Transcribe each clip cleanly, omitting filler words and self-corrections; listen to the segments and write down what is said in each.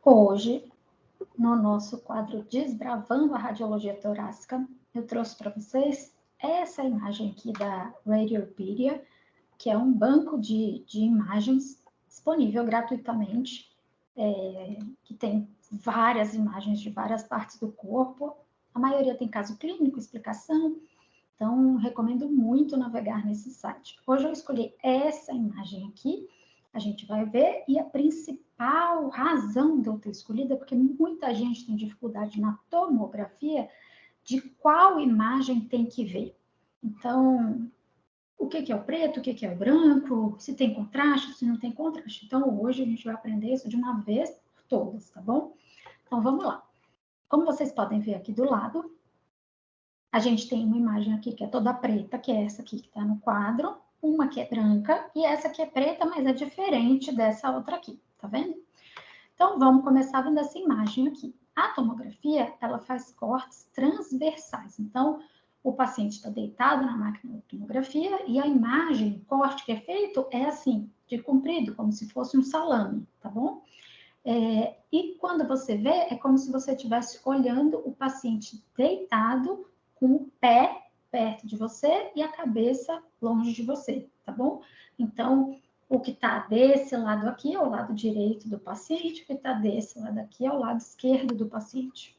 Hoje, no nosso quadro Desbravando a Radiologia Torácica, eu trouxe para vocês essa imagem aqui da Radiopedia, que é um banco de imagens disponível gratuitamente, que tem várias imagens de várias partes do corpo. A maioria tem caso clínico, explicação, então recomendo muito navegar nesse site. Hoje eu escolhi essa imagem aqui, a gente vai ver, e a principal razão de eu ter escolhido é porque muita gente tem dificuldade na tomografia de qual imagem tem que ver. Então, o que é o preto, o que é o branco, se tem contraste, se não tem contraste. Então, hoje a gente vai aprender isso de uma vez por todas, tá bom? Então, vamos lá. Como vocês podem ver aqui do lado, a gente tem uma imagem aqui que é toda preta, que é essa aqui que está no quadro, uma que é branca e essa que é preta, mas é diferente dessa outra aqui, tá vendo? Então, vamos começar vendo essa imagem aqui. A tomografia, ela faz cortes transversais. Então, o paciente está deitado na máquina de tomografia e a imagem, o corte que é feito é assim, de comprido, como se fosse um salame, tá bom? E quando você vê, é como se você estivesse olhando o paciente deitado com o pé perto de você e a cabeça longe de você, tá bom? Então, o que está desse lado aqui é o lado direito do paciente, o que está desse lado aqui é o lado esquerdo do paciente.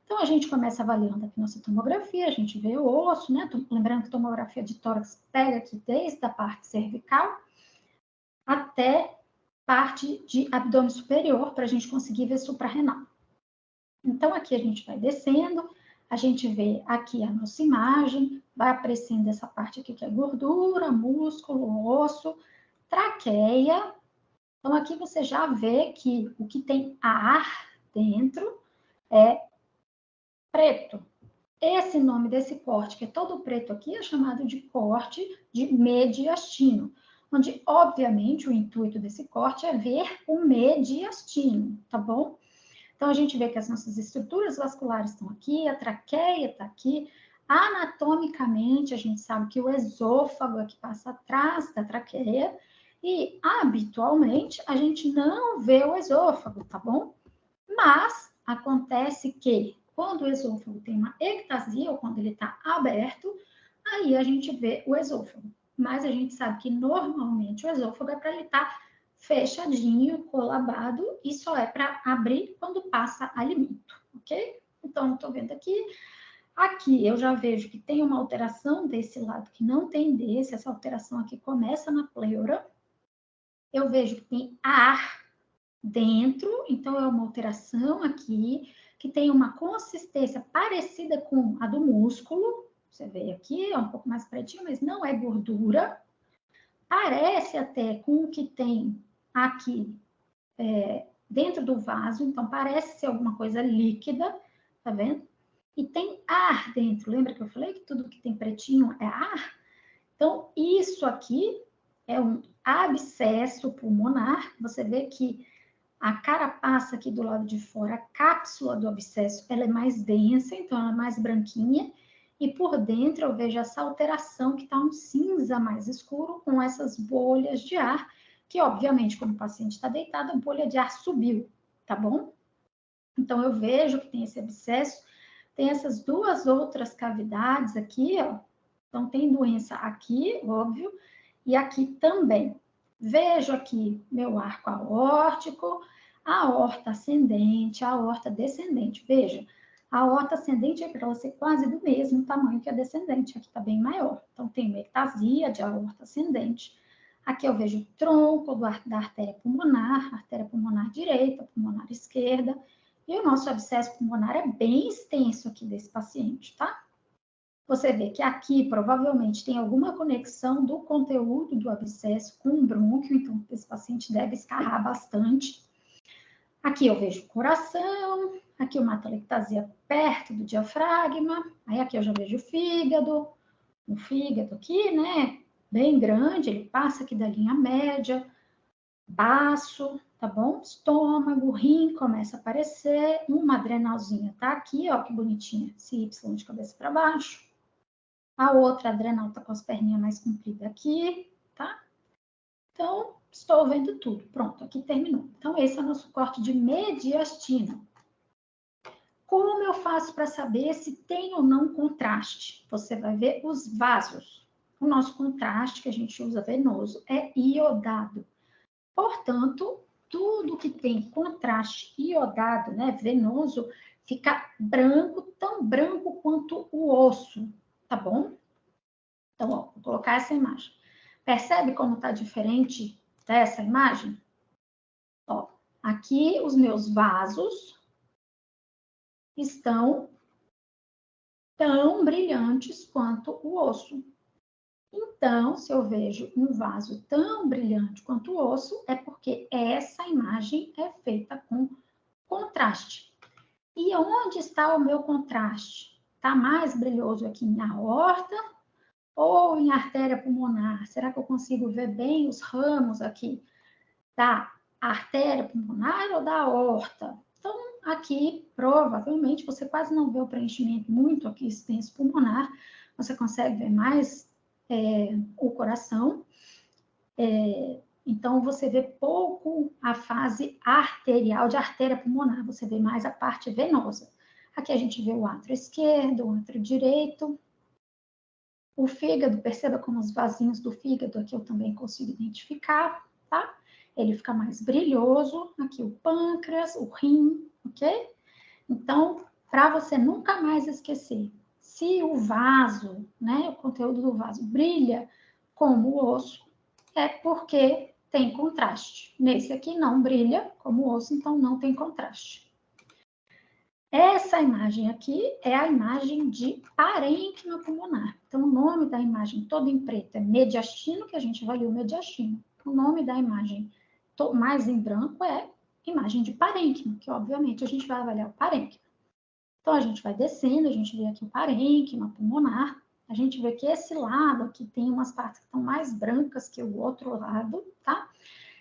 Então, a gente começa avaliando aqui nossa tomografia, a gente vê o osso, né? Lembrando que tomografia de tórax pega aqui desde a parte cervical até parte de abdômen superior, para a gente conseguir ver suprarrenal. Então, aqui a gente vai descendo, a gente vê aqui a nossa imagem, vai aparecendo essa parte aqui que é gordura, músculo, osso, traqueia. Então, aqui você já vê que o que tem ar dentro é preto. Esse nome desse corte, que é todo preto aqui, é chamado de corte de mediastino, onde, obviamente, o intuito desse corte é ver o mediastino, tá bom? Então, a gente vê que as nossas estruturas vasculares estão aqui, a traqueia está aqui. Anatomicamente, a gente sabe que o esôfago é que passa atrás da traqueia e, habitualmente, a gente não vê o esôfago, tá bom? Mas acontece que quando o esôfago tem uma ectasia, ou quando ele está aberto, aí a gente vê o esôfago. Mas a gente sabe que normalmente o esôfago é para ele estar fechadinho, colabado, e só é para abrir quando passa alimento, ok? Então, estou vendo aqui. Aqui eu já vejo que tem uma alteração desse lado que não tem desse. Essa alteração aqui começa na pleura. Eu vejo que tem ar dentro, então é uma alteração aqui, que tem uma consistência parecida com a do músculo. Você vê aqui, é um pouco mais pretinho, mas não é gordura. Parece até com o que tem aqui dentro do vaso, então parece ser alguma coisa líquida, tá vendo? E tem ar dentro, lembra que eu falei que tudo que tem pretinho é ar? Então, isso aqui é um abscesso pulmonar. Você vê que a carapaça aqui do lado de fora, a cápsula do abscesso, ela é mais densa, então ela é mais branquinha. E por dentro eu vejo essa alteração que está um cinza mais escuro com essas bolhas de ar, que obviamente, como o paciente está deitado, a bolha de ar subiu, tá bom? Então eu vejo que tem esse abscesso, tem essas duas outras cavidades aqui, ó. Então tem doença aqui, óbvio, e aqui também. Vejo aqui meu arco aórtico, a aorta ascendente, a aorta descendente. Veja, a aorta ascendente é para ela ser quase do mesmo tamanho que a descendente, aqui está bem maior. Então, tem uma ectasia de aorta ascendente. Aqui eu vejo o tronco da artéria pulmonar direita, pulmonar esquerda. E o nosso abscesso pulmonar é bem extenso aqui desse paciente, tá? Você vê que aqui provavelmente tem alguma conexão do conteúdo do abscesso com o brônquio, então esse paciente deve escarrar bastante. Aqui eu vejo o coração, aqui uma atelectasia perto do diafragma, aí aqui eu já vejo o fígado aqui, né, bem grande, ele passa aqui da linha média, baço, tá bom? Estômago, rim começa a aparecer, uma adrenalzinha tá aqui, ó, que bonitinha, esse Y de cabeça para baixo. A outra adrenal tá com as perninhas mais compridas aqui, tá? Então, estou vendo tudo. Pronto, aqui terminou. Então, esse é o nosso corte de mediastina. Como eu faço para saber se tem ou não contraste? Você vai ver os vasos. O nosso contraste, que a gente usa venoso, é iodado. Portanto, tudo que tem contraste iodado, né, venoso, fica branco, tão branco quanto o osso, tá bom? Então, ó, vou colocar essa imagem. Percebe como está diferente dessa imagem? Ó, aqui os meus vasos estão tão brilhantes quanto o osso. Então, se eu vejo um vaso tão brilhante quanto o osso, é porque essa imagem é feita com contraste. E onde está o meu contraste? Está mais brilhoso aqui em aorta ou em artéria pulmonar? Será que eu consigo ver bem os ramos aqui da artéria pulmonar ou da aorta? Então, aqui, provavelmente, você quase não vê o preenchimento muito aqui extenso pulmonar, você consegue ver mais o coração. Então, você vê pouco a fase arterial de artéria pulmonar, você vê mais a parte venosa. Aqui a gente vê o átrio esquerdo, o átrio direito. O fígado, perceba como os vasinhos do fígado aqui eu também consigo identificar, tá? Ele fica mais brilhoso. Aqui o pâncreas, o rim, ok? Então, para você nunca mais esquecer, se o vaso, né, o conteúdo do vaso brilha como o osso, é porque tem contraste. Nesse aqui não brilha como o osso, então não tem contraste. Essa imagem aqui é a imagem de parênquima pulmonar. Então, o nome da imagem toda em preto é mediastino, que a gente avalia o mediastino. O nome da imagem mais em branco é imagem de parênquima, que obviamente a gente vai avaliar o parênquima. Então, a gente vai descendo, a gente vê aqui o parênquima pulmonar, a gente vê que esse lado aqui tem umas partes que estão mais brancas que o outro lado, tá?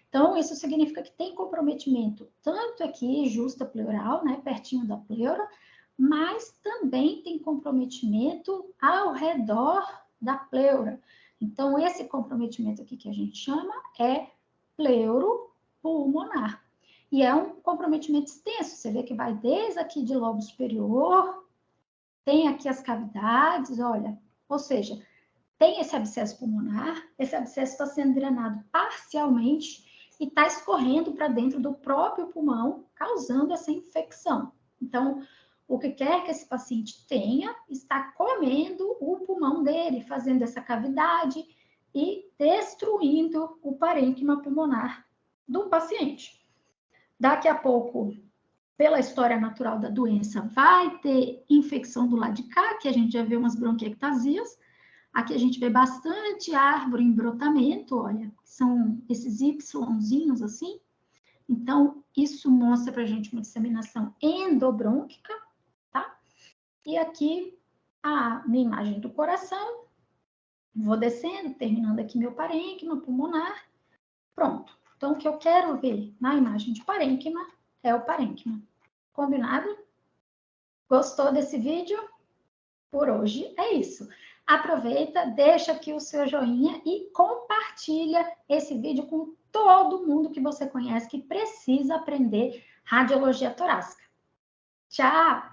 Então, isso significa que tem comprometimento tanto aqui, justa pleural, né, pertinho da pleura, mas também tem comprometimento ao redor da pleura. Então, esse comprometimento aqui que a gente chama é pleuropulmonar. E é um comprometimento extenso, você vê que vai desde aqui de lobo superior, tem aqui as cavidades, olha, ou seja, tem esse abscesso pulmonar, esse abscesso está sendo drenado parcialmente e está escorrendo para dentro do próprio pulmão, causando essa infecção. Então, o que quer que esse paciente tenha, está comendo o pulmão dele, fazendo essa cavidade e destruindo o parênquima pulmonar do paciente. Daqui a pouco, pela história natural da doença, vai ter infecção do lado de cá, que a gente já vê umas bronquiectasias. Aqui a gente vê bastante árvore em brotamento, olha, são esses Yzinhos assim. Então, isso mostra pra gente uma disseminação endobrônquica, tá? E aqui a minha imagem do coração, vou descendo, terminando aqui meu parênquima pulmonar. Pronto. Então, o que eu quero ver na imagem de parênquima é o parênquima. Combinado? Gostou desse vídeo? Por hoje é isso. Aproveita, deixa aqui o seu joinha e compartilha esse vídeo com todo mundo que você conhece que precisa aprender radiologia torácica. Tchau!